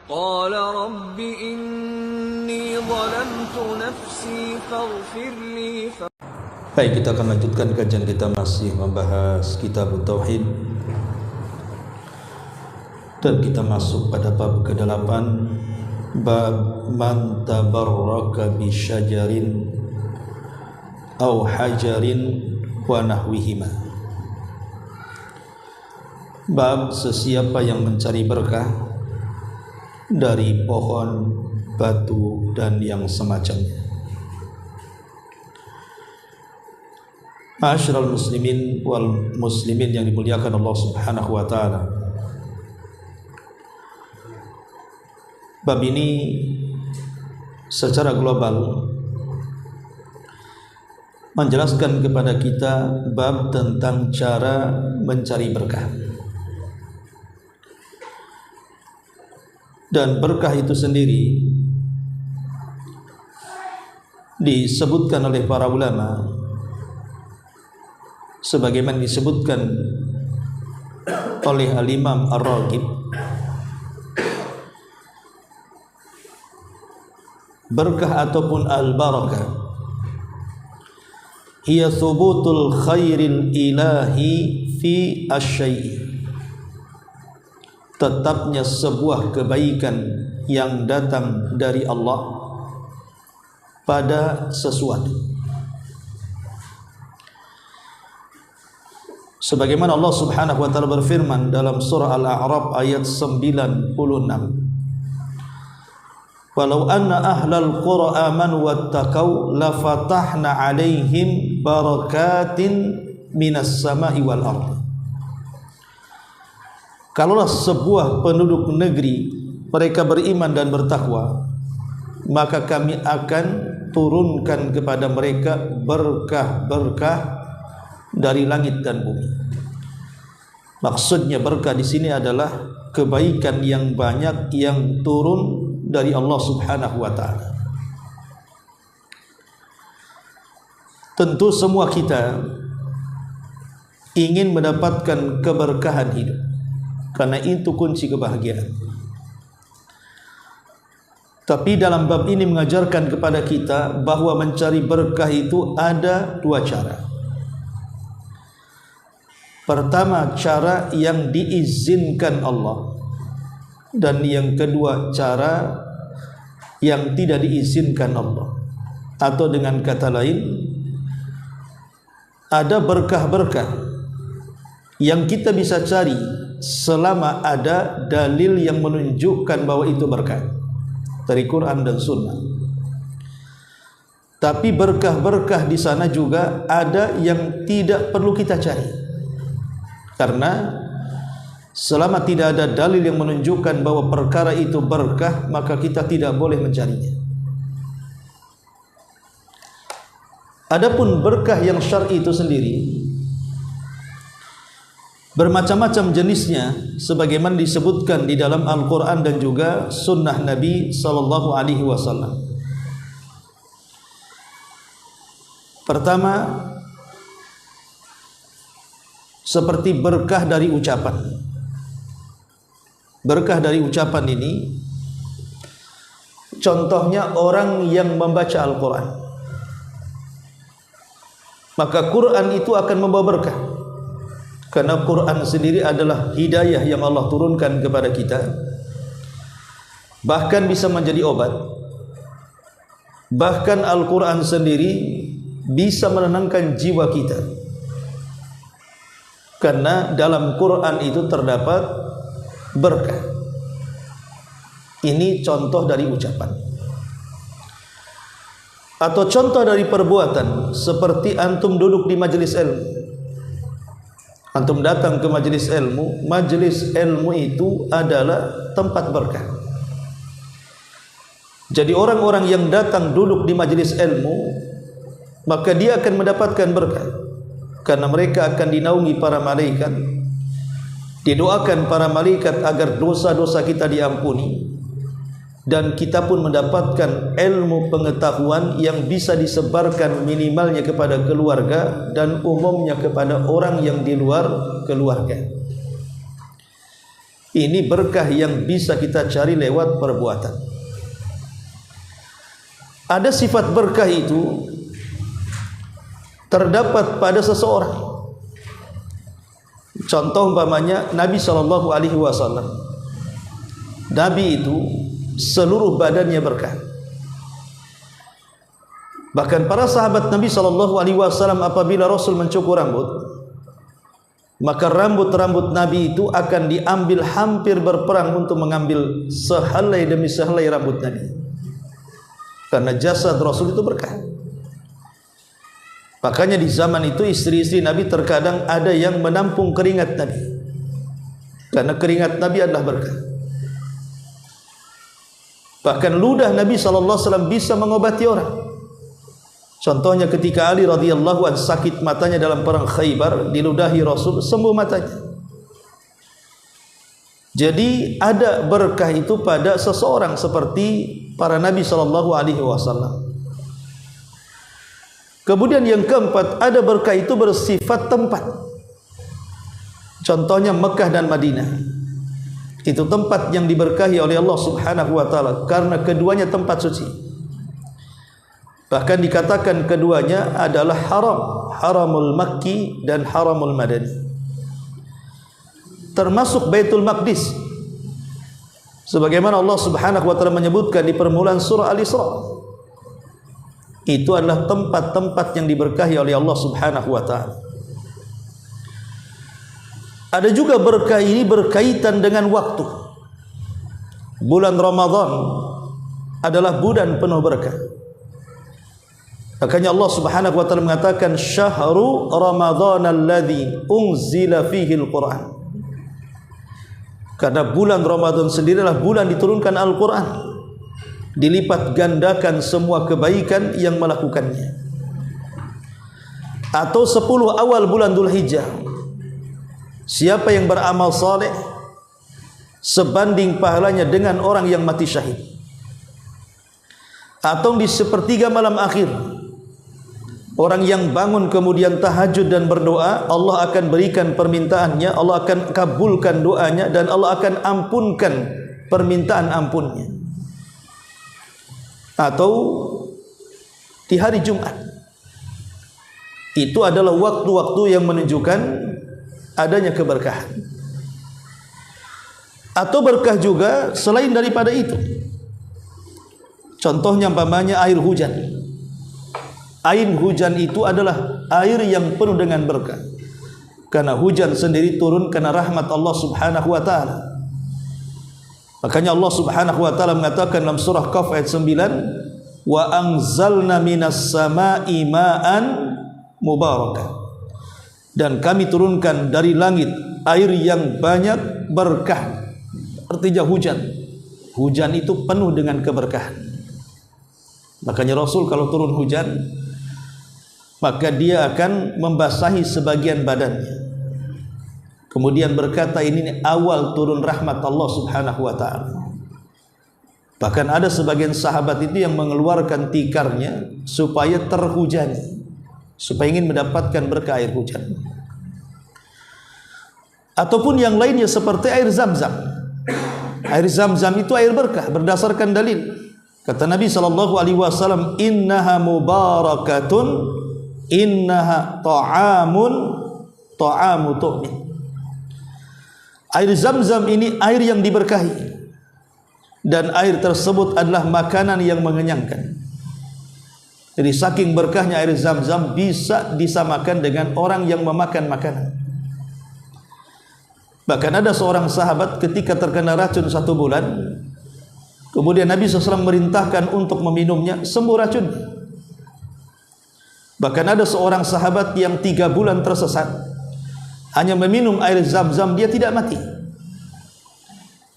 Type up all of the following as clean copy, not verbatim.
قال رب إني ظلمت نفسي فاغفر لي. Baik, kita akan lanjutkan kajian kita masih membahas kitab Tauhid, dan kita masuk pada bab ke-8, bab man tabarraka bi syajarin aw hajarin wa nahwihima. Bab sesiapa yang mencari berkah dari pohon, batu dan yang semacamnya. Ma'asyiral muslimin wal muslimin yang dimuliakan Allah Subhanahu wa taala. Bab ini secara global menjelaskan kepada kita bab tentang cara mencari berkah. Dan berkah itu sendiri disebutkan oleh para ulama sebagaimana disebutkan oleh Al-Imam Ar-Raghib, berkah ataupun al-barakah hiya thubutul khairil ilahi fi asy-syai', tetapnya sebuah kebaikan yang datang dari Allah pada sesuatu. Sebagaimana Allah Subhanahu wa taala berfirman dalam surah Al-A'raf ayat 96, walau anna ahlal qura amanu wattaqau lafatahna 'alaihim barakatin minas sama'i wal ardh. Kalaulah sebuah penduduk negeri mereka beriman dan bertakwa, maka kami akan turunkan kepada mereka berkah-berkah dari langit dan bumi. Maksudnya berkah di sini adalah kebaikan yang banyak yang turun dari Allah Subhanahu wa taala. Tentu semua kita ingin mendapatkan keberkahan hidup, karena itu kunci kebahagiaan. Tapi dalam bab ini mengajarkan kepada kita bahwa mencari berkah itu ada dua cara. Pertama, cara yang diizinkan Allah, dan yang kedua, cara yang tidak diizinkan Allah. Atau dengan kata lain, ada berkah-berkah yang kita bisa cari selama ada dalil yang menunjukkan bahwa itu berkah dari Quran dan Sunnah. Tapi berkah-berkah di sana juga ada yang tidak perlu kita cari, karena selama tidak ada dalil yang menunjukkan bahwa perkara itu berkah, maka kita tidak boleh mencarinya. Adapun berkah yang syar'i itu sendiri bermacam-macam jenisnya, sebagaimana disebutkan di dalam Al-Quran dan juga Sunnah Nabi Sallallahu Alaihi Wasallam. Pertama, seperti berkah dari ucapan. Berkah dari ucapan ini contohnya orang yang membaca Al-Quran, maka Quran itu akan membawa berkah, karena Quran sendiri adalah hidayah yang Allah turunkan kepada kita, bahkan bisa menjadi obat. Bahkan Al-Quran sendiri bisa menenangkan jiwa kita, karena dalam Quran itu terdapat berkah. Ini contoh dari ucapan. Atau contoh dari perbuatan, seperti antum duduk di majelis ilmu. Antum datang ke majelis ilmu itu adalah tempat berkah. Jadi orang-orang yang datang duduk di majelis ilmu, maka dia akan mendapatkan berkah, karena mereka akan dinaungi para malaikat, didoakan para malaikat agar dosa-dosa kita diampuni, dan kita pun mendapatkan ilmu pengetahuan yang bisa disebarkan minimalnya kepada keluarga dan umumnya kepada orang yang di luar keluarga. Ini berkah yang bisa kita cari lewat perbuatan. Ada sifat berkah itu terdapat pada seseorang. Contoh umpamanya Nabi SAW. Nabi itu seluruh badannya berkah. Bahkan para sahabat Nabi SAW apabila Rasul mencukur rambut, maka rambut-rambut Nabi itu akan diambil hampir berperang untuk mengambil sehelai demi sehelai rambut Nabi. Karena jasad Rasul itu berkah. Makanya di zaman itu istri-istri Nabi terkadang ada yang menampung keringat Nabi. Karena keringat Nabi adalah berkah. Bahkan ludah Nabi SAW bisa mengobati orang. Contohnya ketika Ali radhiyallahu anhu sakit matanya dalam perang Khaybar, diludahi Rasul, sembuh matanya. Jadi ada berkah itu pada seseorang seperti para Nabi SAW. Kemudian yang keempat, ada berkah itu bersifat tempat. Contohnya Mekah dan Madinah. Itu tempat yang diberkahi oleh Allah Subhanahu wa taala karena keduanya tempat suci. Bahkan dikatakan keduanya adalah haram, haramul Makki dan haramul Madani. Termasuk Baitul Maqdis. Sebagaimana Allah Subhanahu wa taala menyebutkan di permulaan surah Al-Isra. Itu adalah tempat-tempat yang diberkahi oleh Allah Subhanahu wa taala. Ada juga berkah ini berkaitan dengan waktu. Bulan Ramadan adalah bulan penuh berkah. Makanya Allah Subhanahu wa taala mengatakan syahru Ramadan alladzi unzila fihi al-Qur'an. Karena bulan Ramadan sendiri adalah bulan diturunkan Al-Qur'an. Dilipat gandakan semua kebaikan yang melakukannya. Atau 10 awal bulan Dzulhijjah. Siapa yang beramal saleh sebanding pahalanya dengan orang yang mati syahid. Atau di sepertiga malam akhir, orang yang bangun kemudian tahajud dan berdoa, Allah akan berikan permintaannya, Allah akan kabulkan doanya, dan Allah akan ampunkan permintaan ampunnya. Atau di hari Jumat, itu adalah waktu-waktu yang menunjukkan adanya keberkahan. Atau berkah juga selain daripada itu. Contohnya umpamanya air hujan. Air hujan itu adalah air yang penuh dengan berkah. Karena hujan sendiri turun karena rahmat Allah Subhanahu wa taala. Makanya Allah Subhanahu wa taala mengatakan dalam surah Qaf ayat 9, "Wa anzalna minas sama'i ma'an mubarakan." Dan kami turunkan dari langit air yang banyak berkah. Artinya hujan. Hujan itu penuh dengan keberkahan. Makanya Rasul kalau turun hujan, maka dia akan membasahi sebagian badannya. Kemudian berkata, ini awal turun rahmat Allah Subhanahu wa taala. Bahkan ada sebagian sahabat itu yang mengeluarkan tikarnya supaya terhujani, supaya ingin mendapatkan berkah air hujan. Ataupun yang lainnya seperti air Zam-Zam. Air Zam-Zam itu air berkah berdasarkan dalil. Kata Nabi SAW, innaha mubarakatun, innaha ta'amu tu'min. Air Zam-Zam ini air yang diberkahi, dan air tersebut adalah makanan yang mengenyangkan. Jadi saking berkahnya air Zam-Zam bisa disamakan dengan orang yang memakan makanan. Bahkan ada seorang sahabat ketika terkena racun 1 bulan, kemudian Nabi SAW merintahkan untuk meminumnya, sembuh racun. Bahkan ada seorang sahabat yang 3 bulan tersesat, hanya meminum air Zam-Zam dia tidak mati.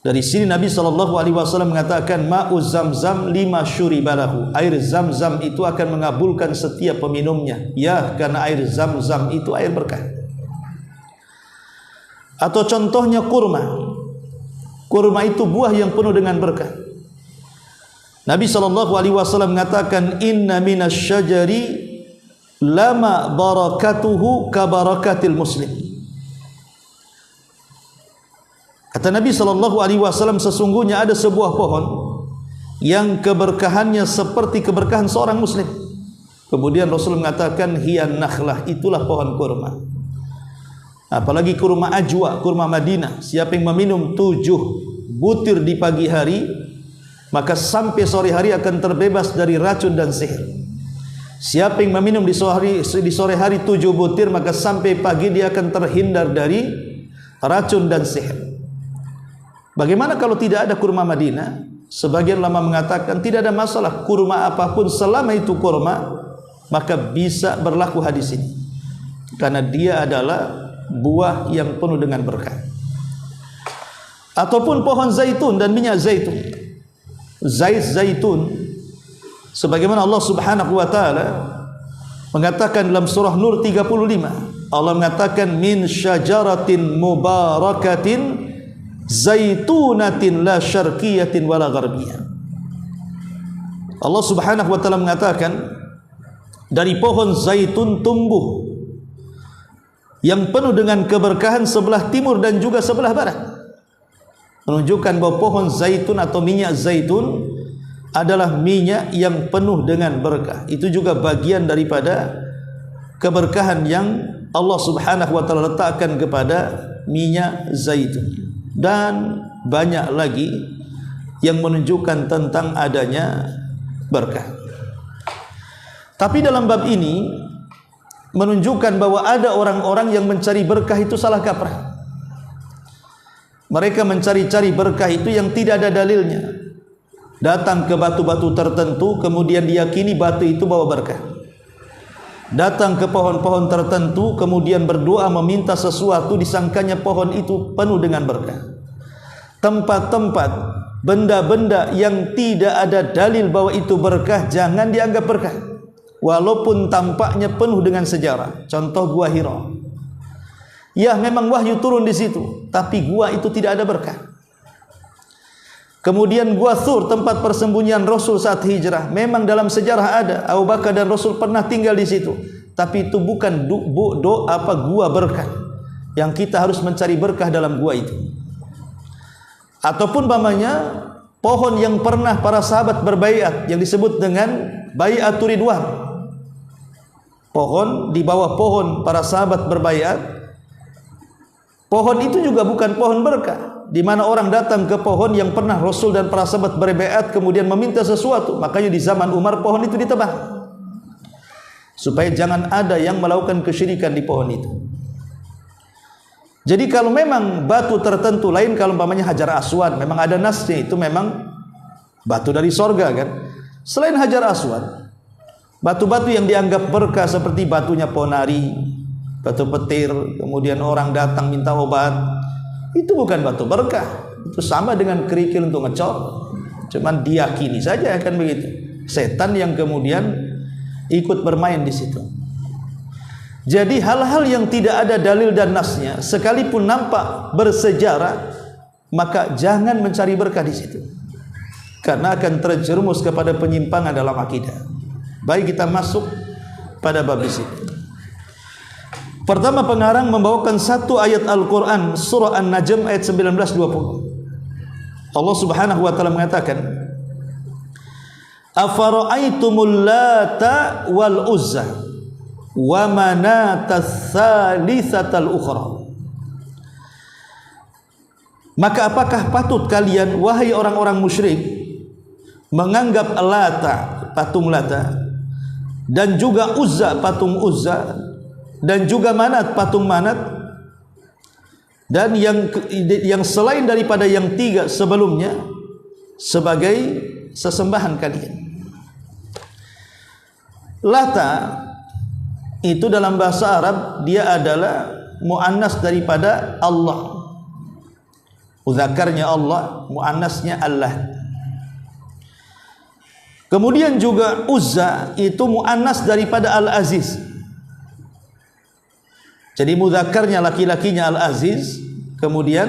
Dari sini Nabi SAW mengatakan, ma'u Zam-Zam lima syuribalahu. Air Zam-Zam itu akan mengabulkan setiap peminumnya. Ya, karena air Zam-Zam itu air berkah. Atau contohnya kurma. Kurma itu buah yang penuh dengan berkah. Nabi SAW mengatakan, inna minasyajari lama barakatuhu kabarakatil muslim. Kata Nabi SAW, sesungguhnya ada sebuah pohon yang keberkahannya seperti keberkahan seorang muslim. Kemudian Rasul mengatakan, hiyan nakhlah, itulah pohon kurma. Apalagi kurma ajwa, kurma Madinah. Siapa yang meminum 7 butir di pagi hari, maka sampai sore hari akan terbebas dari racun dan sihir. Siapa yang meminum di sore hari 7 butir, maka sampai pagi dia akan terhindar dari racun dan sihir. Bagaimana kalau tidak ada kurma Madinah? Sebagian ulama mengatakan tidak ada masalah, kurma apapun selama itu kurma, maka bisa berlaku hadis ini, karena dia adalah buah yang penuh dengan berkah. Ataupun pohon zaitun dan minyak zaitun, zaitun, sebagaimana Allah Subhanahu wa taala mengatakan dalam surah Nur 35, Allah mengatakan min syajaratin mubarakatin zaitunatin la syarqiyatin wala gharbiyah. Allah Subhanahu wa taala mengatakan dari pohon zaitun tumbuh yang penuh dengan keberkahan sebelah timur dan juga sebelah barat, menunjukkan bahwa pohon zaitun atau minyak zaitun adalah minyak yang penuh dengan berkah. Itu juga bagian daripada keberkahan yang Allah Subhanahu wa taala letakkan kepada minyak zaitun. Dan banyak lagi yang menunjukkan tentang adanya berkah. Tapi dalam bab ini menunjukkan bahwa ada orang-orang yang mencari berkah itu salah kaprah. Mereka mencari-cari berkah itu yang tidak ada dalilnya. Datang ke batu-batu tertentu, kemudian diyakini batu itu bawa berkah. Datang ke pohon-pohon tertentu, kemudian berdoa meminta sesuatu, disangkanya pohon itu penuh dengan berkah. Tempat-tempat, benda-benda yang tidak ada dalil bahwa itu berkah, jangan dianggap berkah, walaupun tampaknya penuh dengan sejarah. Contoh Gua Hira, ya memang wahyu turun di situ, tapi gua itu tidak ada berkah. Kemudian Gua Thur, tempat persembunyian Rasul saat hijrah, memang dalam sejarah ada Abu Bakar dan Rasul pernah tinggal di situ, tapi itu bukan gua berkah yang kita harus mencari berkah dalam gua itu. Ataupun umpamanya pohon yang pernah para sahabat berbaiat yang disebut dengan Bai'atur Ridwan, pohon di bawah pohon para sahabat berbaiat, pohon itu juga bukan pohon berkah, di mana orang datang ke pohon yang pernah Rasul dan para sahabat berbaiat kemudian meminta sesuatu. Makanya di zaman Umar pohon itu ditebang supaya jangan ada yang melakukan kesyirikan di pohon itu. Jadi kalau memang batu tertentu, lain kalau umpamanya Hajar Aswad, memang ada nasnya, itu memang batu dari sorga kan. Selain Hajar Aswad, batu-batu yang dianggap berkah seperti batunya Ponari, batu petir, kemudian orang datang minta obat, itu bukan batu berkah. Itu sama dengan kerikil untuk ngecor, cuman diyakini saja kan begitu. Setan yang kemudian ikut bermain di situ. Jadi hal-hal yang tidak ada dalil dan nasnya, sekalipun nampak bersejarah, maka jangan mencari berkah di situ, karena akan terjerumus kepada penyimpangan dalam akidah. Baik, kita masuk pada bab ini. Pertama, pengarang membawakan satu ayat Al-Quran, surah An-Najm ayat 19-20. Allah Subhanahu wa taala mengatakan, afara'aitumul lata wal uzza wa manatas tsalitsatal ukhra. Maka apakah patut kalian wahai orang-orang musyrik menganggap Lata, patung Lata, dan juga Uzza, patung Uzza, dan juga Manat, patung Manat, dan yang selain daripada yang tiga sebelumnya sebagai sesembahan kalian? Lata itu dalam bahasa Arab dia adalah muannas daripada Allah. Muzakarnya Allah, muannasnya Allah. Kemudian juga Uzza itu muannas daripada Al-Aziz. Jadi muzakarnya laki-lakinya Al-Aziz, kemudian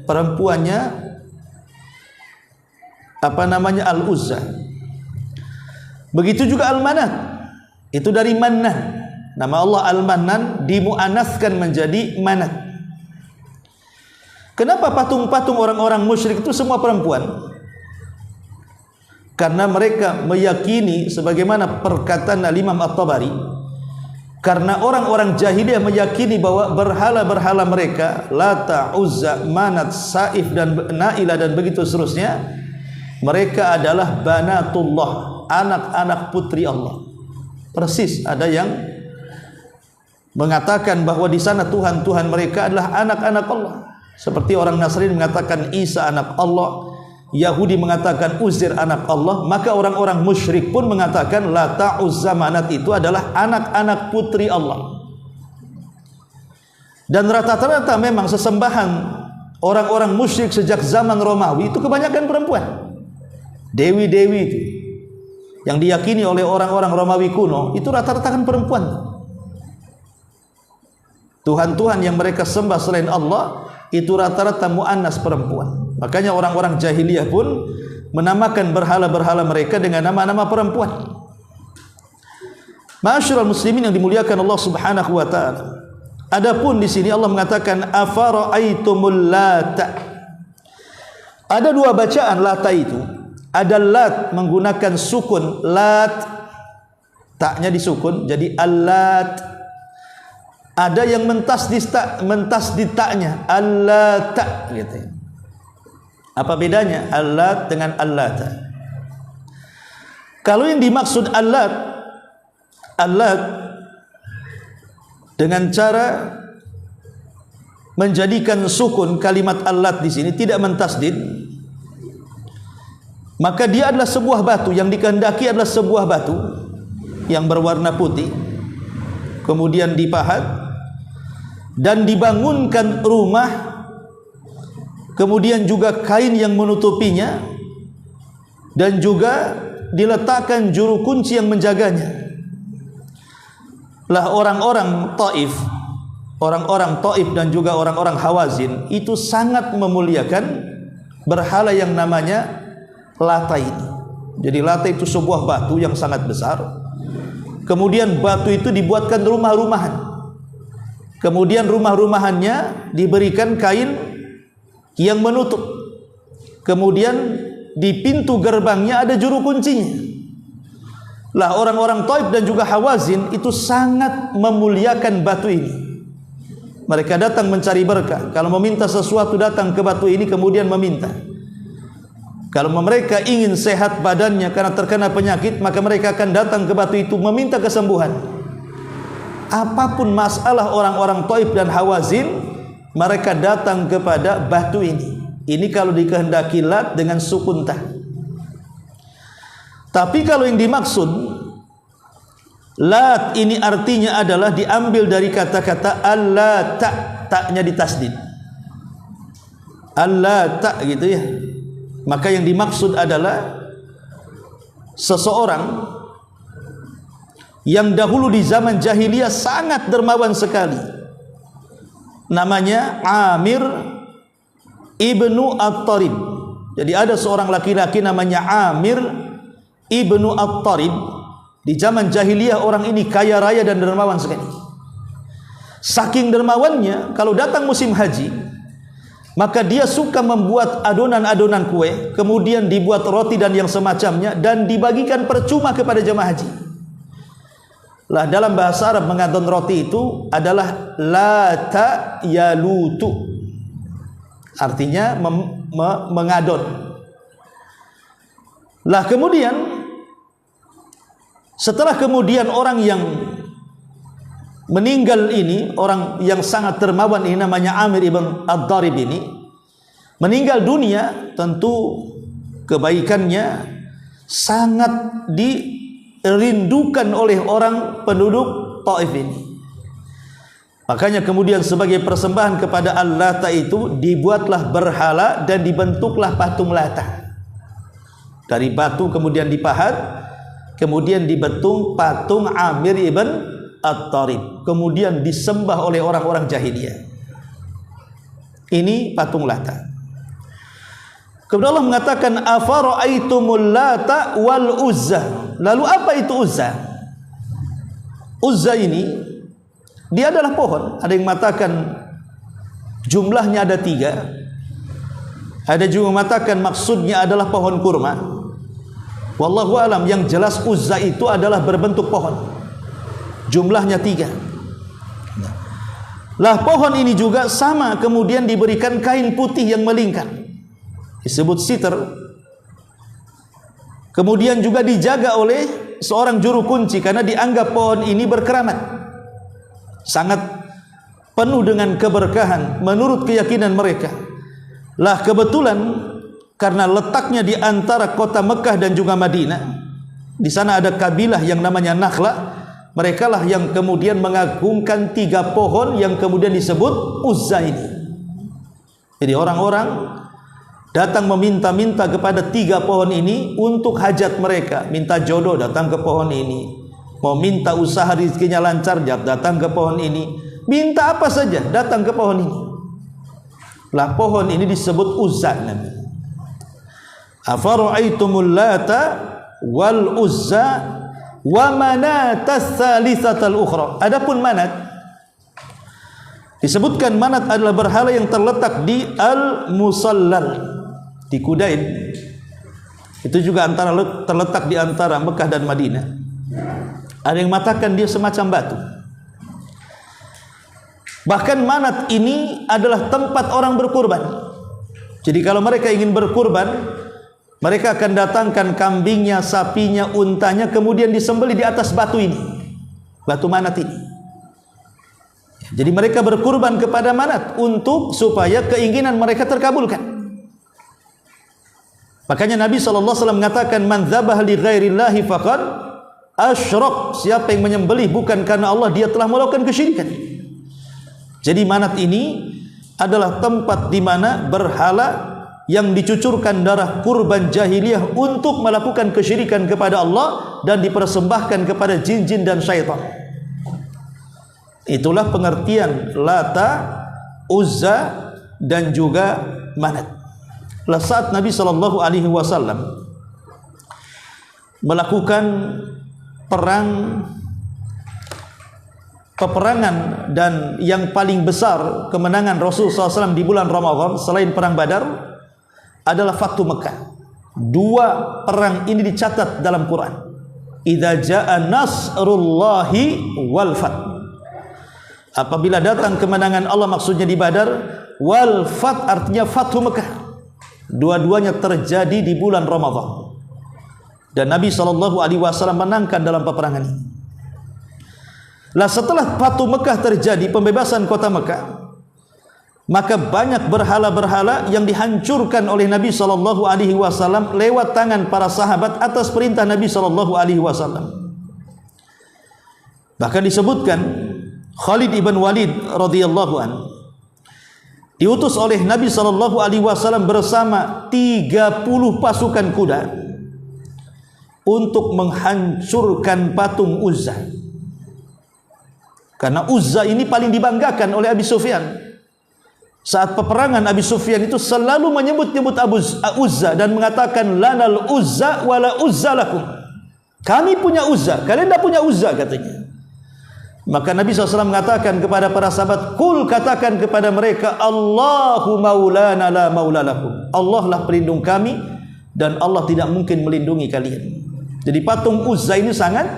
perempuannya Al-Uzza. Begitu juga Al-Manat, itu dari Mannan. Nama Allah Al-Mannan dimuannaskan menjadi Manat. Kenapa patung-patung orang-orang musyrik itu semua perempuan? Karena mereka meyakini sebagaimana perkataan Imam At-Tabari, karena orang-orang jahiliyah meyakini bahwa berhala-berhala mereka Lata, Uzza, Manat, Saif dan Na'ilah dan begitu seterusnya, mereka adalah banatullah, anak-anak putri Allah. Persis ada yang mengatakan bahwa di sana Tuhan-Tuhan mereka adalah anak-anak Allah. Seperti orang Nasrani mengatakan Isa anak Allah, Yahudi mengatakan Uzair anak Allah, maka orang-orang musyrik pun mengatakan Lata, Uzza, Manat itu adalah anak-anak putri Allah. Dan rata-rata memang sesembahan orang-orang musyrik sejak zaman Romawi itu kebanyakan perempuan. Dewi-dewi itu yang diyakini oleh orang-orang Romawi kuno itu rata-rata kan perempuan. Tuhan-Tuhan yang mereka sembah selain Allah itu rata-rata muannas, perempuan. Makanya orang-orang jahiliyah pun menamakan berhala-berhala mereka dengan nama-nama perempuan. Ma'asyiral muslimin yang dimuliakan Allah Subhanahu wa taala. Adapun di sini Allah mengatakan afara'aitumul lata. Ada dua bacaan lata itu. Ada lat menggunakan sukun lat, taknya disukun jadi allat. Ada yang mentas di taknya allata gitu. Apa bedanya allat dengan allata? Kalau yang dimaksud allat dengan cara menjadikan sukun kalimat allat di sini tidak mentasdid, maka dia adalah sebuah batu yang dikehendaki adalah sebuah batu yang berwarna putih, kemudian dipahat dan dibangunkan rumah, kemudian juga kain yang menutupinya, dan juga diletakkan juru kunci yang menjaganya. Lah orang-orang Taif dan juga orang-orang Hawazin itu sangat memuliakan berhala yang namanya Lata ini. Jadi Lata itu sebuah batu yang sangat besar, kemudian batu itu dibuatkan rumah-rumahan, kemudian rumah-rumahannya diberikan kain yang menutup, kemudian di pintu gerbangnya ada juru kuncinya. Lah orang-orang Taif dan juga Hawazin itu sangat memuliakan batu ini. Mereka datang mencari berkah. Kalau meminta sesuatu datang ke batu ini kemudian meminta. Kalau mereka ingin sehat badannya karena terkena penyakit, maka mereka akan datang ke batu itu meminta kesembuhan. Apapun masalah orang-orang Taif dan Hawazin, mereka datang kepada batu ini. Ini kalau dikehendaki lat dengan sukun ta. Tapi kalau yang dimaksud lat ini artinya adalah diambil dari kata-kata allata, taknya ditasdid. Allata gitu ya. Maka yang dimaksud adalah seseorang yang dahulu di zaman jahiliyah sangat dermawan sekali. Namanya Amir ibnu At-Tarib. Jadi ada seorang laki-laki namanya Amir ibnu At-Tarib. Di zaman jahiliyah orang ini kaya raya dan dermawan sekali. Saking dermawannya, kalau datang musim haji, maka dia suka membuat adonan-adonan kue, kemudian dibuat roti dan yang semacamnya, dan dibagikan percuma kepada jemaah haji. Lah dalam bahasa Arab mengadon roti itu adalah lata yalutu, artinya mengadon. Lah kemudian setelah kemudian orang yang meninggal ini, orang yang sangat dermawan ini namanya Amir ibn Ad-Darib ini meninggal dunia, tentu kebaikannya sangat dirindukan oleh orang penduduk Taif ini. Makanya kemudian sebagai persembahan kepada Al-Lata itu dibuatlah berhala dan dibentuklah patung Lata. Dari batu kemudian dipahat, kemudian dibentuk patung Amir ibn At-Tarib, kemudian disembah oleh orang-orang jahiliyah. Ini patung Lata. Kemudian Allah mengatakan afara'aitumul Lata wal Uzza. Lalu apa itu Uzza? Uzza ini dia adalah pohon. Ada yang mengatakan jumlahnya ada 3. Ada juga mengatakan maksudnya adalah pohon kurma. Wallahu alam, yang jelas Uzza itu adalah berbentuk pohon. Jumlahnya 3. Lah pohon ini juga sama, kemudian diberikan kain putih yang melingkar, disebut sitr. Kemudian juga dijaga oleh seorang juru kunci karena dianggap pohon ini berkeramat, sangat penuh dengan keberkahan menurut keyakinan mereka. Lah kebetulan karena letaknya di antara kota Mekah dan juga Madinah, di sana ada kabilah yang namanya Nakhla. Mereka lah yang kemudian mengagungkan 3 pohon yang kemudian disebut Uzza ini. Jadi orang-orang datang meminta-minta kepada 3 pohon ini untuk hajat mereka. Minta jodoh, datang ke pohon ini. Mau minta usaha rezekinya lancar, datang ke pohon ini. Minta apa saja, datang ke pohon ini. Lah pohon ini disebut Uzza Nabi. Afara'aitumul Lata wal Uzza wa Manatas Tsalitsatal Ukhra. Adapun Manat, disebutkan Manat adalah berhala yang terletak di Al-Musallal, di Kudain. Itu juga terletak di antara Mekah dan Madinah. Ada yang mengatakan dia semacam batu. Bahkan Manat ini adalah tempat orang berkurban. Jadi kalau mereka ingin berkurban, mereka akan datangkan kambingnya, sapinya, untanya, kemudian disembelih di atas batu ini, batu Manat ini. Jadi mereka berkurban kepada Manat untuk supaya keinginan mereka terkabulkan. Makanya Nabi SAW mengatakan, man dzabah li ghairillahi faqad asyrak. Siapa yang menyembelih bukan karena Allah, dia telah melakukan kesyirikan. Jadi Manat ini adalah tempat di mana berhala yang dicucurkan darah kurban jahiliyah untuk melakukan kesyirikan kepada Allah dan dipersembahkan kepada jin-jin dan syaitan. Itulah pengertian Lata, Uzza dan juga Manat. Lah saat Nabi SAW melakukan peperangan dan yang paling besar kemenangan Rasulullah SAW di bulan Ramadan selain perang Badar adalah Fathu Mekah. 2 perang ini dicatat dalam Quran. Idza jaa nasrullahi wal fath. Apabila datang kemenangan Allah, maksudnya di Badar. Wal fath artinya Fathu Mekah. Dua-duanya terjadi di bulan Ramadan. Dan Nabi SAW menangkan dalam peperangan ini. Lah setelah Fathu Mekah terjadi, pembebasan kota Mekah, maka banyak berhala-berhala yang dihancurkan oleh Nabi SAW lewat tangan para sahabat atas perintah Nabi SAW. Bahkan disebutkan Khalid ibn Walid radhiyallahu anhu diutus oleh Nabi SAW bersama 30 pasukan kuda untuk menghancurkan patung Uzza. Karena Uzza ini paling dibanggakan oleh Abi Sufyan. Saat peperangan, Abi Sufyan itu selalu menyebut-nyebut Uzza dan mengatakan lanal Uzza wala Uzza lakum. Kami punya Uzza, kalian tidak punya Uzza, katanya. Maka Nabi SAW mengatakan kepada para sahabat, kul, katakan kepada mereka, Allahu maulana la maula lakum. Allah lah pelindung kami dan Allah tidak mungkin melindungi kalian. Jadi patung Uzza ini sangat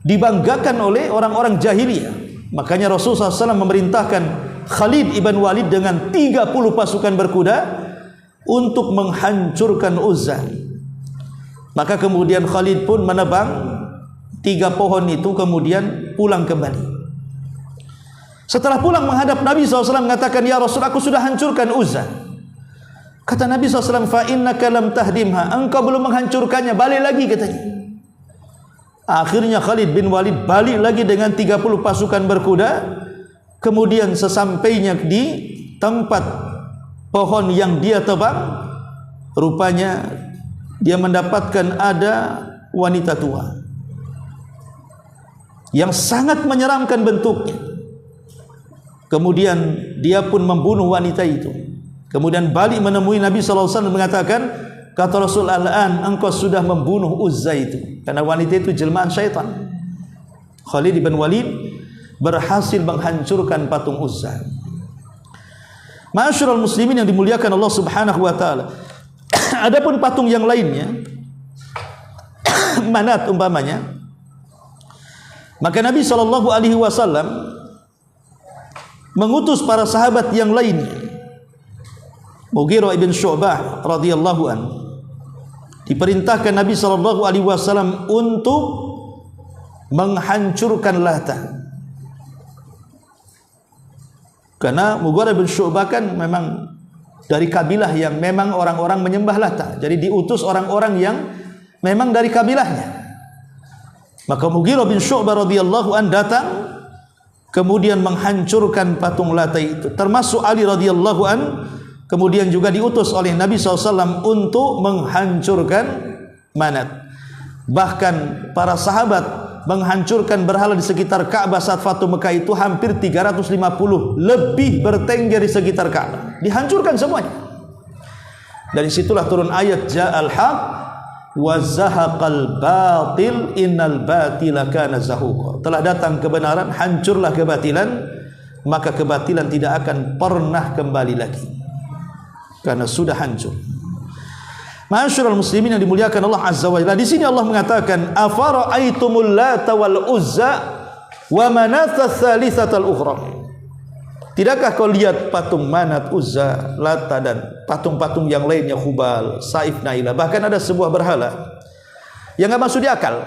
dibanggakan oleh orang-orang jahiliyah. Makanya Rasulullah SAW memerintahkan Khalid ibn Walid dengan 30 pasukan berkuda untuk menghancurkan Uzza. Maka kemudian Khalid pun menebang 3 pohon itu, kemudian pulang kembali. Setelah pulang menghadap Nabi SAW mengatakan, ya Rasul, aku sudah hancurkan Uzza. Kata Nabi SAW, fa innaka lam tahdimha, engkau belum menghancurkannya, balik lagi, katanya. Akhirnya Khalid bin Walid balik lagi dengan 30 pasukan berkuda. Kemudian sesampainya di tempat pohon yang dia tebang, rupanya dia mendapatkan ada wanita tua yang sangat menyeramkan bentuknya. Kemudian dia pun membunuh wanita itu. Kemudian balik menemui Nabi SAW mengatakan, kata Rasul, al-an engkau sudah membunuh Uzza itu. Karena wanita itu jelmaan syaitan. Khalid bin Walid berhasil menghancurkan patung Uzza. Ma'asyiral muslimin yang dimuliakan Allah Subhanahu wa taala. Adapun patung yang lainnya, Manat umpamanya, maka Nabi SAW mengutus para sahabat yang lainnya. Mughirah ibn Syu'bah radhiyallahu an diperintahkan Nabi SAW untuk menghancurkan Lata. Karena Mughirah bin Syu'bah kan memang dari kabilah yang memang orang-orang menyembah Lata. Jadi diutus orang-orang yang memang dari kabilahnya. Maka Mughirah bin Syu'bah radhiyallahu an datang kemudian menghancurkan patung Lata itu. Termasuk Ali radhiyallahu an kemudian juga diutus oleh Nabi SAW untuk menghancurkan Manat. Bahkan para sahabat menghancurkan berhala di sekitar Ka'bah saat Fatu Mekah itu hampir 350 lebih bertengger di sekitar Ka'bah, dihancurkan semuanya. Dari situlah turun ayat Ja'al haq wa zahaqal batil innal batila kana zahuqa. Telah datang kebenaran, hancurlah kebatilan, maka kebatilan tidak akan pernah kembali lagi karena sudah hancur. Ma'asyiral muslimin yang dimuliakan Allah Azza wa Jalla, di sini Allah mengatakan afara'aitumul Lata wal Uzza wa Manata tsalitsatal ukhra. Tidakkah kau lihat patung Manat, Uzza, Lata dan patung-patung yang lainnya, Hubal, Saif, Nailah, bahkan ada sebuah berhala yang enggak masuk di akal.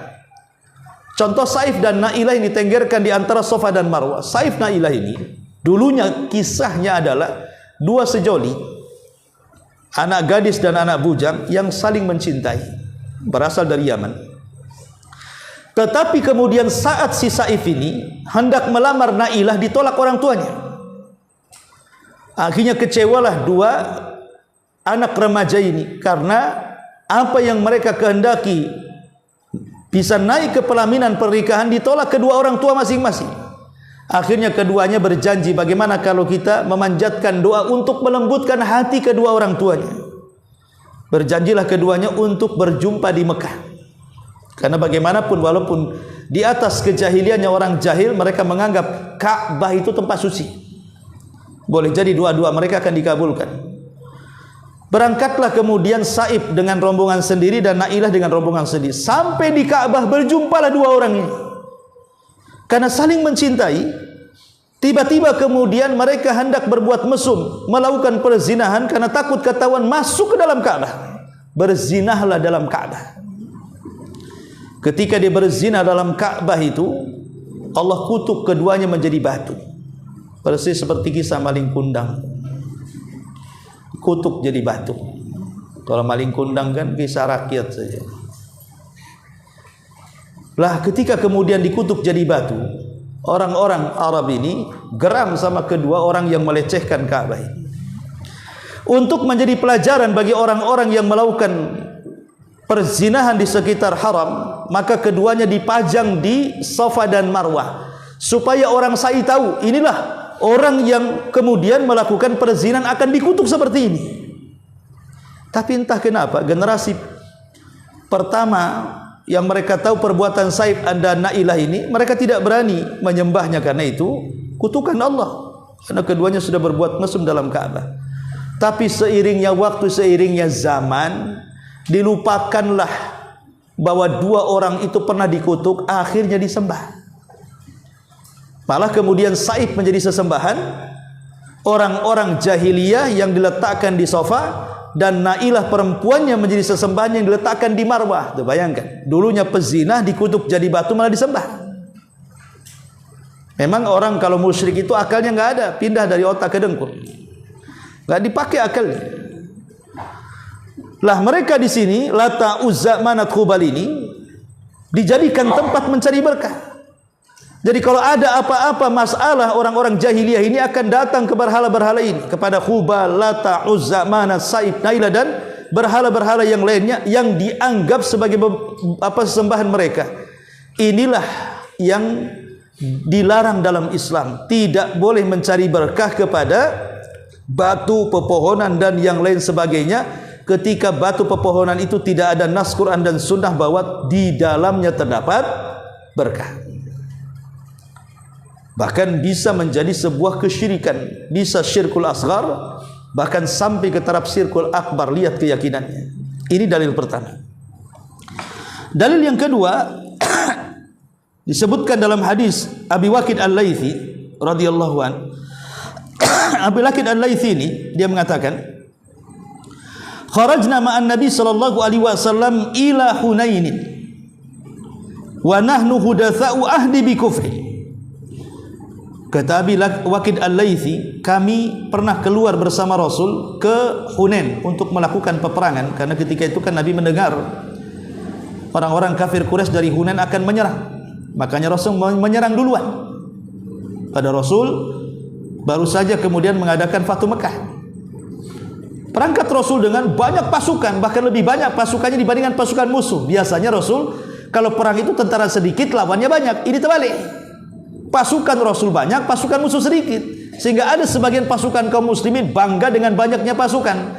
Contoh Saif dan Nailah ini ditenggerkan di antara Safa dan Marwah. Saif Nailah ini dulunya kisahnya adalah dua sejoli, anak gadis dan anak bujang yang saling mencintai, berasal dari Yaman. Tetapi kemudian saat si Saif ini hendak melamar Nailah, ditolak orang tuanya. Akhirnya kecewalah dua anak remaja ini karena apa yang mereka kehendaki bisa naik ke pelaminan pernikahan ditolak kedua orang tua masing-masing. Akhirnya keduanya berjanji, bagaimana kalau kita memanjatkan doa untuk melembutkan hati kedua orang tuanya. Berjanjilah keduanya untuk berjumpa di Mekah. Karena bagaimanapun walaupun di atas kejahiliannya orang jahil, mereka menganggap Ka'bah itu tempat suci. Boleh jadi dua-dua mereka akan dikabulkan. Berangkatlah kemudian Saif dengan rombongan sendiri dan Nailah dengan rombongan sendiri. Sampai di Ka'bah berjumpalah dua orang ini. Karena saling mencintai, tiba-tiba kemudian mereka hendak berbuat mesum, melakukan perzinahan karena takut ketahuan masuk ke dalam Ka'bah. Berzinahlah dalam Ka'bah. Ketika dia berzina dalam Ka'bah itu, Allah kutuk keduanya menjadi batu. Persis seperti kisah maling kundang. Kutuk jadi batu. Kalau maling kundang kan kisah rakyat saja. Lah ketika kemudian dikutuk jadi batu, orang-orang Arab ini geram sama kedua orang yang melecehkan Ka'bah ini. Untuk menjadi pelajaran bagi orang-orang yang melakukan perzinahan di sekitar haram, maka keduanya dipajang di Safa dan Marwah supaya orang sa'i tahu inilah orang yang kemudian melakukan perzinahan akan dikutuk seperti ini. Tapi entah kenapa generasi pertama yang mereka tahu perbuatan Saif dan Nailah ini, mereka tidak berani menyembahnya karena itu kutukan Allah. Karena keduanya sudah berbuat mesum dalam Ka'bah. Tapi seiringnya waktu, seiringnya zaman, dilupakanlah bahwa dua orang itu pernah dikutuk, akhirnya disembah. Malah kemudian Saif menjadi sesembahan orang-orang jahiliyah yang diletakkan di Safa, dan Nailah perempuannya menjadi sesembahan yang diletakkan di Marwah. Tuh, bayangkan, dulunya pezina dikutuk jadi batu malah disembah. Memang orang kalau musyrik itu akalnya nggak ada, pindah dari otak ke dengkul, nggak dipakai akalnya. Lah mereka di sini Lata, Uzza, Manat, Hubal ini dijadikan tempat mencari berkah. Jadi kalau ada apa-apa masalah, orang-orang jahiliyah ini akan datang ke berhala-berhala ini, kepada Hubal, Lata, Uzza, Manat, Saif, Nailah dan berhala-berhala yang lainnya yang dianggap sebagai sembahan mereka. Inilah yang dilarang dalam Islam. Tidak boleh mencari berkah kepada batu, pepohonan dan yang lain sebagainya ketika batu pepohonan itu tidak ada nas Quran dan sunnah bahwa di dalamnya terdapat berkah. bahkan bisa menjadi sebuah kesyirikan, bisa syirkul asghar, bahkan sampai ke taraf syirkul akbar. Lihat keyakinannya. Ini dalil pertama. Dalil yang kedua disebutkan dalam hadis Abi Waqid Al-Laitsi radhiyallahu an. Abi Waqid Al-Laitsi ini dia mengatakan, kharajna ma'an Nabi sallallahu alaihi wasallam ila Hunain wa nahnu hudatsa'u ahdi bi kufri. Kata Abi Waqid Al-Laitsi, kami pernah keluar bersama Rasul ke Hunain untuk melakukan peperangan, karena ketika itu kan Nabi mendengar orang-orang kafir Quraisy dari Hunain akan menyerang. Makanya Rasul menyerang duluan. Pada Rasul baru saja kemudian mengadakan Fathu Mekah. Perangkat Rasul dengan banyak pasukan, bahkan lebih banyak pasukannya dibandingkan pasukan musuh. Biasanya Rasul kalau perang itu tentara sedikit, lawannya banyak. Ini terbalik. Pasukan Rasul banyak, pasukan musuh sedikit. Sehingga ada sebagian pasukan kaum muslimin bangga dengan banyaknya pasukan.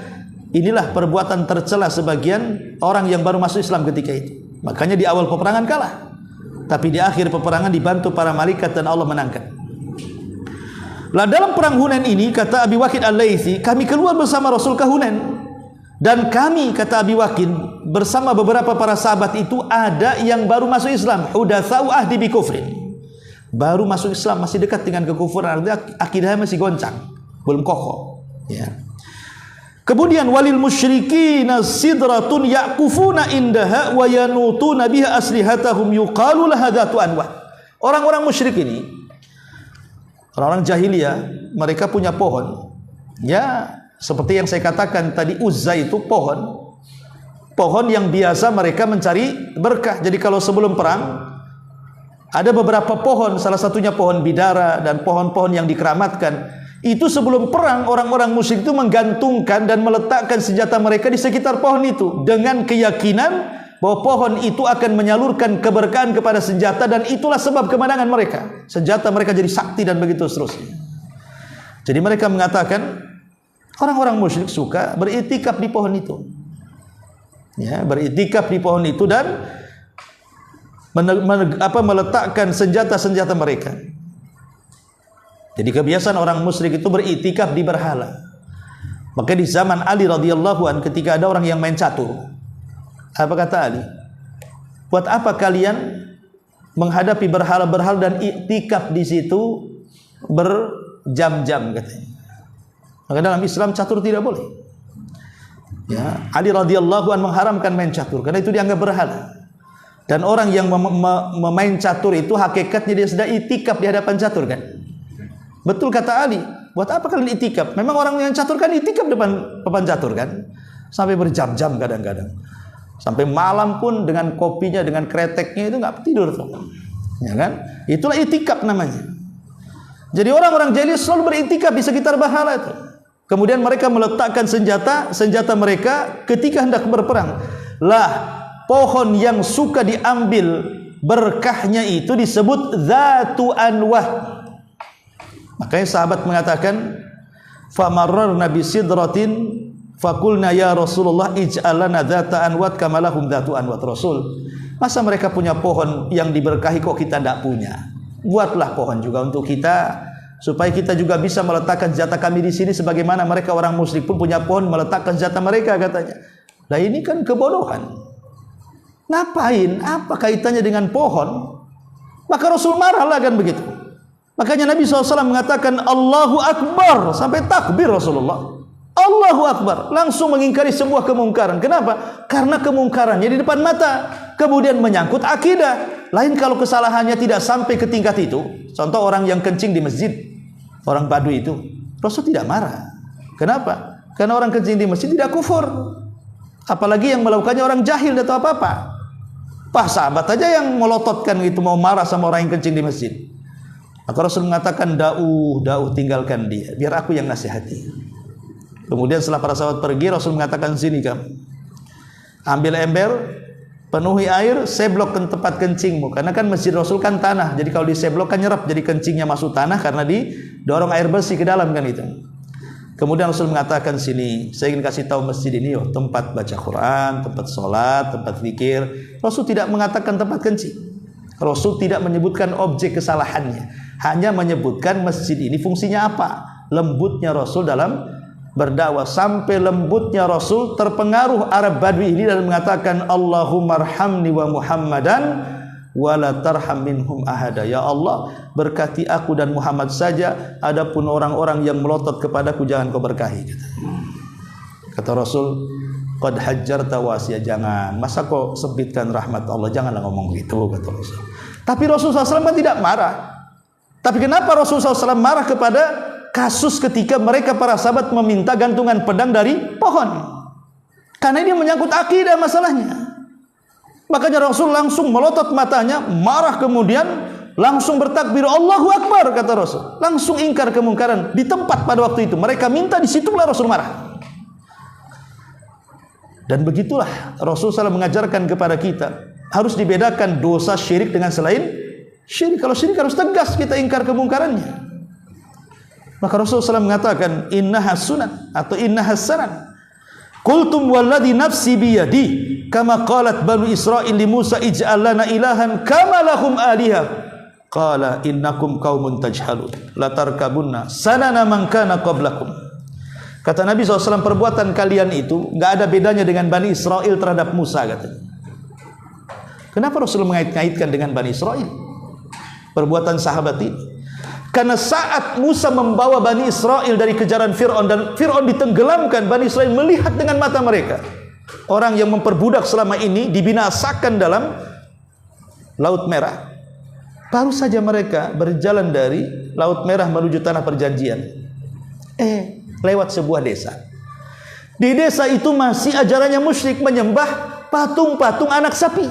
Inilah perbuatan tercela sebagian orang yang baru masuk Islam ketika itu. Makanya di awal peperangan kalah, tapi di akhir peperangan dibantu para malaikat dan Allah menangkan. Lah dalam perang Hunain ini, kata Abi Waqid Al-Laitsi, kami keluar bersama Rasul ke Hunain. Dan kami, kata Abi Waqid, bersama beberapa para sahabat itu ada yang baru masuk Islam, hudatsa'u ahdi bi kufrin. Baru masuk Islam, masih dekat dengan kekufuran, artinya akidahnya masih goncang, belum kokoh. Ya. Kemudian walil musyrikina sidratun yaqufuna indaha wa yanutuna biha aslihatahum yuqalu laha dzatu anwa. Orang-orang musyrik ini, orang-orang jahiliyah, mereka punya pohon. Ya, seperti yang saya katakan tadi, Uzza itu pohon yang biasa mereka mencari berkah. Jadi kalau sebelum perang ada beberapa pohon, salah satunya pohon bidara dan pohon-pohon yang dikeramatkan. Itu sebelum perang orang-orang musyrik itu menggantungkan dan meletakkan senjata mereka di sekitar pohon itu dengan keyakinan bahwa pohon itu akan menyalurkan keberkahan kepada senjata, dan itulah sebab kemenangan mereka. Senjata mereka jadi sakti dan begitu seterusnya. Jadi mereka mengatakan orang-orang musyrik suka beriktikaf di pohon itu. Ya, beriktikaf di pohon itu dan meletakkan senjata-senjata mereka. Jadi kebiasaan orang musyrik itu beriktikaf di berhala. Maka di zaman Ali radhiyallahu an, ketika ada orang yang main catur, apa kata Ali? Buat apa kalian menghadapi berhala-berhala dan iktikaf di situ berjam-jam, katanya. Maka dalam Islam catur tidak boleh. Ya, Ali radhiyallahu an mengharamkan main catur karena itu dianggap berhala. Dan orang yang memain catur itu hakikatnya dia sedang itikaf di hadapan catur, kan? Betul kata Ali. Buat apa kalian itikaf? Memang orang yang catur kan itikaf depan catur, kan? Sampai berjam-jam kadang-kadang. Sampai malam pun dengan kopinya, dengan kreteknya itu nggak tidur tuh. Ya kan? Itulah itikaf namanya. Jadi orang-orang jahiliyah selalu beritikaf di sekitar berhala itu. Kemudian mereka meletakkan senjata mereka ketika hendak berperang. Lah, pohon yang suka diambil berkahnya itu disebut dzatu anwah. Makanya sahabat mengatakan, famarrarna bi sidratin faqulna ya Rasulullah ij'alana dzata anwat kama lahum dzatu anwat. Rasul, masa mereka punya pohon yang diberkahi kok kita tidak punya? Buatlah pohon juga untuk kita, supaya kita juga bisa meletakkan senjata kami di sini sebagaimana mereka orang musyrik pun punya pohon meletakkan senjata mereka, katanya. Nah ini kan kebodohan. Ngapain? Apa kaitannya dengan pohon? Maka Rasul marahlah, kan begitu. Makanya Nabi SAW mengatakan Allahu Akbar, sampai takbir Rasulullah. Allahu Akbar, langsung mengingkari sebuah kemungkaran. Kenapa? Karena kemungkarannya di depan mata, kemudian menyangkut akidah. Lain kalau kesalahannya tidak sampai ke tingkat itu. Contoh orang yang kencing di masjid, orang Baduy itu, Rasul tidak marah. Kenapa? Karena orang kencing di masjid tidak kufur. Apalagi yang melakukannya orang jahil atau apa-apa. Pak sahabat aja yang melototkan itu, mau marah sama orang yang kencing di masjid. Maka Rasul mengatakan dauh tinggalkan dia, biar aku yang nasihati. Kemudian setelah para sahabat pergi, Rasul mengatakan, sini kamu, ambil ember, penuhi air, seblokkan tempat kencingmu. Karena kan masjid Rasul kan tanah, jadi kalau diseblok kan nyerap, jadi kencingnya masuk tanah karena didorong air bersih ke dalam, kan itu. Kemudian Rasul mengatakan, sini, saya ingin kasih tahu masjid ini, tempat baca Quran, tempat sholat, tempat zikir. Rasul tidak mengatakan tempat kencing. Rasul tidak menyebutkan objek kesalahannya, hanya menyebutkan masjid ini fungsinya apa. Lembutnya Rasul dalam berdakwah, sampai lembutnya Rasul terpengaruh Arab Badui ini dan mengatakan Allahumma arhamni wa Muhammadan wala tarham minhum ahada. Ya Allah, berkati aku dan Muhammad saja, adapun orang-orang yang melotot kepadaku jangan kau berkahi. Kata Rasul, qad hajjarta wasiya, jangan, masa kau sempitkan rahmat Allah, janganlah ngomong gitu, kata Rasul. Tapi Rasulullah SAW tidak marah. Tapi kenapa Rasulullah SAW marah kepada kasus ketika mereka para sahabat meminta gantungan pedang dari pohon? Karena ini menyangkut akidah masalahnya. Makanya Rasul langsung melotot matanya, marah, kemudian langsung bertakbir Allahu Akbar, kata Rasul. Langsung ingkar kemungkaran di tempat pada waktu itu. Mereka minta, di situlah Rasul marah. Dan begitulah Rasul SAW mengajarkan kepada kita, harus dibedakan dosa syirik dengan selain syirik. Kalau syirik harus tegas kita ingkar kemungkarannya. Maka Rasulullah SAW mengatakan innaha sunan atau innaha sanan. Qultum walladhi nafsi biyadi kama qalat banu Israil li Musa ij'al lana ilahan kama lahum aliha qala innakum qaumun tajhalun la tarkabunna sanana man kana qablakum. Kata Nabi SAW, perbuatan kalian itu enggak ada bedanya dengan Bani Israel terhadap Musa, katanya. Kenapa Rasul mengait-ngaitkan dengan Bani Israel perbuatan sahabat ini? Karena saat Musa membawa Bani Israel dari kejaran Fir'aun dan Fir'aun ditenggelamkan, Bani Israel melihat dengan mata mereka. Orang yang memperbudak selama ini dibinasakan dalam Laut Merah. Baru saja mereka berjalan dari Laut Merah menuju Tanah Perjanjian. Lewat sebuah desa. Di desa itu masih ajarannya musyrik, menyembah patung-patung anak sapi.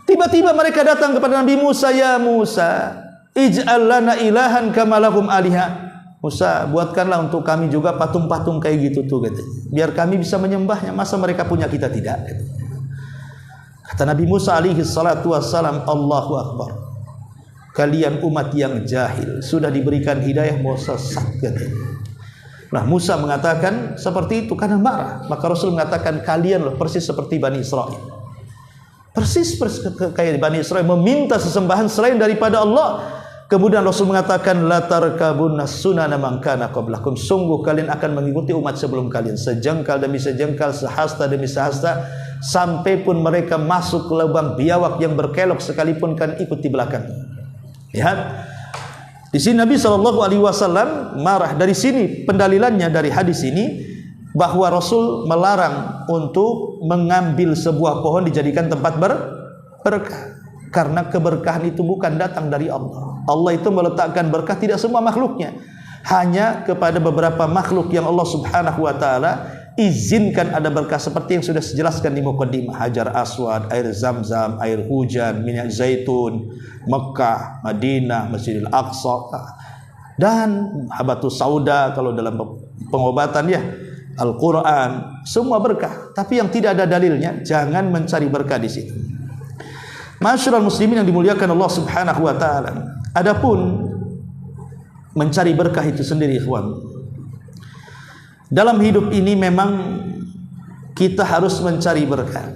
Tiba-tiba mereka datang kepada Nabi Musa, ya Musa, ij'al lana ilahan kama lahum aliha. Musa, buatkanlah untuk kami juga patung-patung kayak gitu tuh, katanya. Biar kami bisa menyembahnya, masa mereka punya kita tidak, katanya. Kata Nabi Musa alaihi salatu wassalam, Allahu Akbar. Kalian umat yang jahil, sudah diberikan hidayah mau sesat, katanya. Nah, Musa mengatakan seperti itu karena marah. Maka Rasul mengatakan kalian loh persis seperti Bani Israel. Persis kayak Bani Israel meminta sesembahan selain daripada Allah. Kemudian Rasul mengatakan la tarkabunna sunana man kana qablakum. Sungguh kalian akan mengikuti umat sebelum kalian, sejengkal demi sejengkal, sehasta demi sehasta, sampai pun mereka masuk ke lubang biawak yang berkelok sekalipun kan ikut di belakang. Lihat. Di sini Nabi SAW marah. Dari sini pendalilannya dari hadis ini bahwa Rasul melarang untuk mengambil sebuah pohon dijadikan tempat berkah. Karena keberkahan itu bukan datang dari Allah. Allah itu meletakkan berkah tidak semua makhluknya. Hanya kepada beberapa makhluk yang Allah Subhanahu wa taala izinkan ada berkah, seperti yang sudah dijelaskan di muqaddimah. Hajar Aswad, air Zam-Zam, air hujan, minyak zaitun, Mekah, Madinah, Masjidil Aqsa, dan habatus sauda kalau dalam pengobatan ya, Al-Quran, semua berkah. Tapi yang tidak ada dalilnya, jangan mencari berkah di situ. Masyarul muslimin yang dimuliakan Allah Subhanahu wa taala. Adapun mencari berkah itu sendiri, ikhwan, dalam hidup ini memang kita harus mencari berkah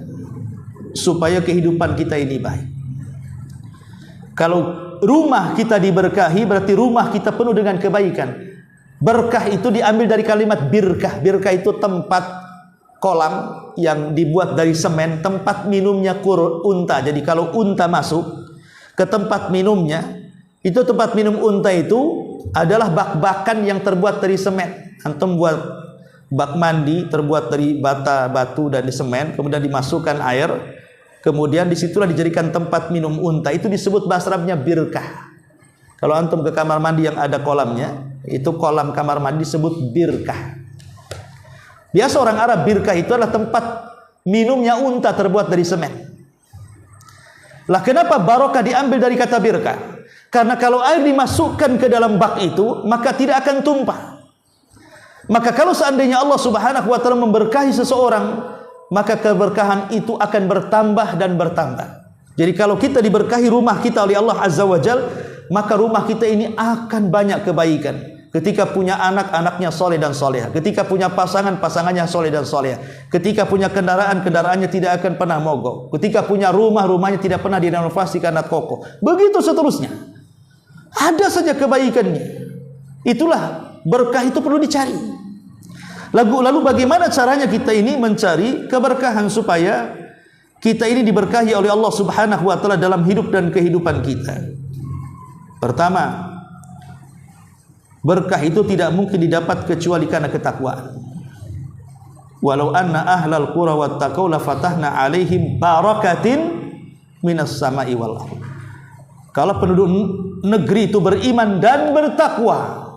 supaya kehidupan kita ini baik. Kalau rumah kita diberkahi, berarti rumah kita penuh dengan kebaikan. Berkah itu diambil dari kalimat birkah. Birkah itu tempat kolam yang dibuat dari semen, tempat minumnya unta. Jadi kalau unta masuk ke tempat minumnya, itu tempat minum unta itu adalah bak-bakan yang terbuat dari semen. Antum buat bak mandi terbuat dari batu dan di semen, kemudian dimasukkan air, kemudian disitulah dijadikan tempat minum unta. Itu disebut bahasa Arabnya birkah. Kalau antum ke kamar mandi yang ada kolamnya, itu kolam kamar mandi disebut birkah. Biasa orang Arab birkah itu adalah tempat minumnya unta terbuat dari semen. Lah kenapa barokah diambil dari kata birkah? Karena kalau air dimasukkan ke dalam bak itu, maka tidak akan tumpah. Maka kalau seandainya Allah Subhanahu wa taala memberkahi seseorang, maka keberkahan itu akan bertambah dan bertambah. Jadi kalau kita diberkahi rumah kita oleh Allah Azza wa Jal, maka rumah kita ini akan banyak kebaikan. Ketika punya anak, anaknya soleh dan soleha. Ketika punya pasangan, pasangannya soleh dan soleha. Ketika punya kendaraan, kendaraannya tidak akan pernah mogok. Ketika punya rumah, rumahnya tidak pernah direnovasi karena kokoh. Begitu seterusnya. Ada saja kebaikannya. Itulah berkah itu perlu dicari. Lalu bagaimana caranya kita ini mencari keberkahan supaya kita ini diberkahi oleh Allah Subhanahu wa taala dalam hidup dan kehidupan kita? Pertama, berkah itu tidak mungkin didapat kecuali karena ketakwaan. Walau anna ahlal qura wattaqau la fatahna alaihim barakatin minas sama'i wal ardh. Kalau penduduk negeri itu beriman dan bertakwa,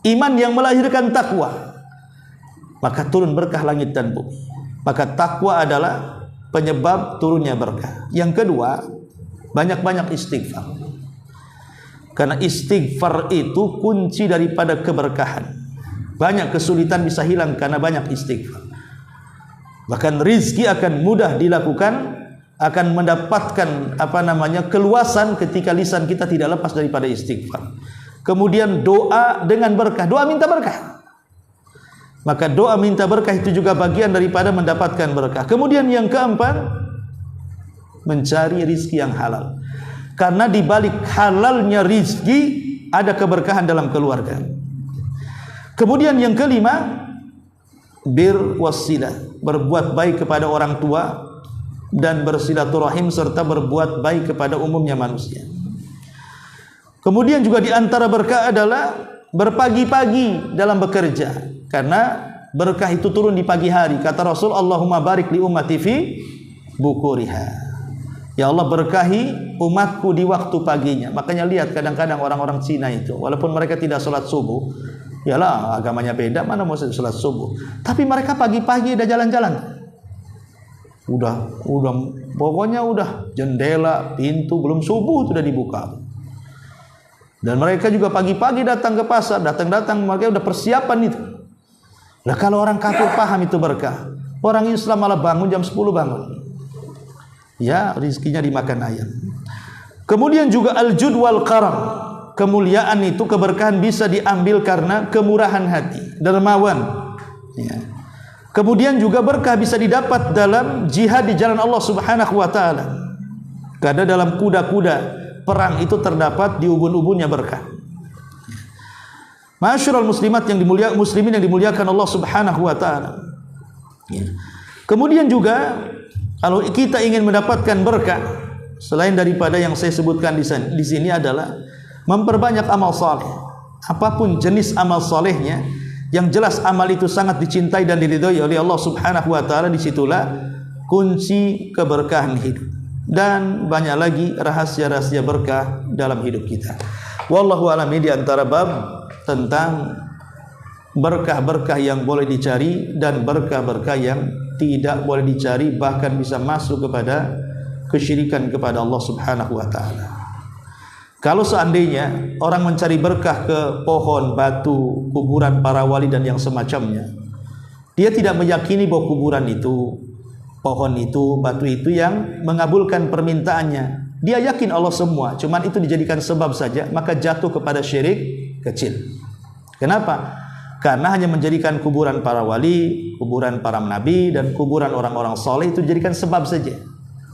iman yang melahirkan takwa, maka turun berkah langit dan bumi. Maka takwa adalah penyebab turunnya berkah. Yang kedua, banyak-banyak istighfar. Karena istighfar itu kunci daripada keberkahan. Banyak kesulitan bisa hilang karena banyak istighfar. Bahkan rizki akan mudah dilakukan, akan mendapatkan keluasan ketika lisan kita tidak lepas daripada istighfar. Kemudian doa dengan berkah, doa minta berkah. Maka doa minta berkah itu juga bagian daripada mendapatkan berkah. Kemudian yang keempat, mencari rizki yang halal. Karena di balik halalnya rizki ada keberkahan dalam keluarga. Kemudian yang kelima, bir wasilah, berbuat baik kepada orang tua dan bersilaturahim serta berbuat baik kepada umumnya manusia. Kemudian juga di antara berkah adalah berpagi-pagi dalam bekerja, karena berkah itu turun di pagi hari. Kata Rasul, Allahumma barik li ummati fi bukuriha. Ya Allah, berkahi umatku di waktu paginya. Makanya lihat kadang-kadang orang-orang Cina itu, walaupun mereka tidak sholat subuh, yalah agamanya beda, mana mau sholat subuh, tapi mereka pagi-pagi udah jalan-jalan. Udah pokoknya udah jendela, pintu belum subuh sudah dibuka. Dan mereka juga pagi-pagi datang ke pasar, datang mereka udah persiapan itu. Nah, kalau orang kafir paham itu berkah, orang Islam malah bangun jam 10 bangun. Ya, rizkinya dimakan ayam. Kemudian juga al-jud wal karam, kemuliaan itu, keberkahan bisa diambil karena kemurahan hati, dermawan. Ya. Kemudian juga berkah bisa didapat dalam jihad di jalan Allah Subhanahu wa taala. Karena dalam kuda-kuda perang itu terdapat di ubun-ubunnya berkah. Ma'asyiral muslimat yang muslimin yang dimuliakan Allah Subhanahu wa taala. Ya. Kemudian juga kalau kita ingin mendapatkan berkah, selain daripada yang saya sebutkan di sini adalah memperbanyak amal saleh. Apapun jenis amal salehnya, yang jelas amal itu sangat dicintai dan diridhai oleh Allah Subhanahu wa taala. Disitulah kunci keberkahan hidup. Dan banyak lagi rahasia-rahasia berkah dalam hidup kita. Wallahu a'lam. Di antara bab tentang berkah-berkah yang boleh dicari dan berkah-berkah yang tidak boleh dicari, bahkan bisa masuk kepada kesyirikan kepada Allah Subhanahu wa taala. Kalau seandainya orang mencari berkah ke pohon, batu, kuburan para wali dan yang semacamnya, dia tidak meyakini bahwa kuburan itu, pohon itu, batu itu yang mengabulkan permintaannya. Dia yakin Allah semua, cuman itu dijadikan sebab saja, maka jatuh kepada syirik kecil. Kenapa? Karena hanya menjadikan kuburan para wali, kuburan para nabi, dan kuburan orang-orang soleh itu dijadikan sebab saja.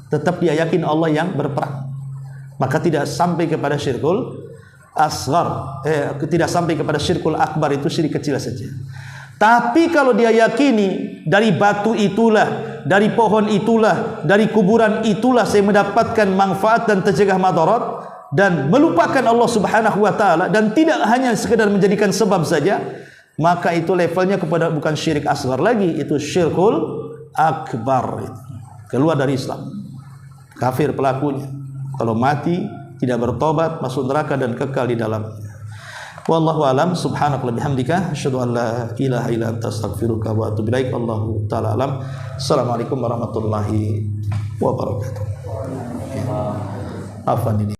Tetap dia yakin Allah yang berperang. Maka tidak sampai kepada syirkul asghar, tidak sampai kepada syirkul akbar, itu syirik kecil saja. Tapi kalau dia yakini dari batu itulah, dari pohon itulah, dari kuburan itulah saya mendapatkan manfaat dan tercegah madarat, dan melupakan Allah Subhanahu wa taala dan tidak hanya sekedar menjadikan sebab saja, maka itu levelnya kepada bukan syirik asghar lagi, itu syirkul akbar. Keluar dari Islam, kafir pelakunya. Kalau mati tidak bertobat, masuk neraka dan kekal di dalamnya. Wallahu alam. Subhanaka wa bihamdika asyhadu an la ilaha illa anta astaghfiruka wa atubu ilaik. Allahu taala alam. Assalamualaikum warahmatullahi wabarakatuh. Afwan ini.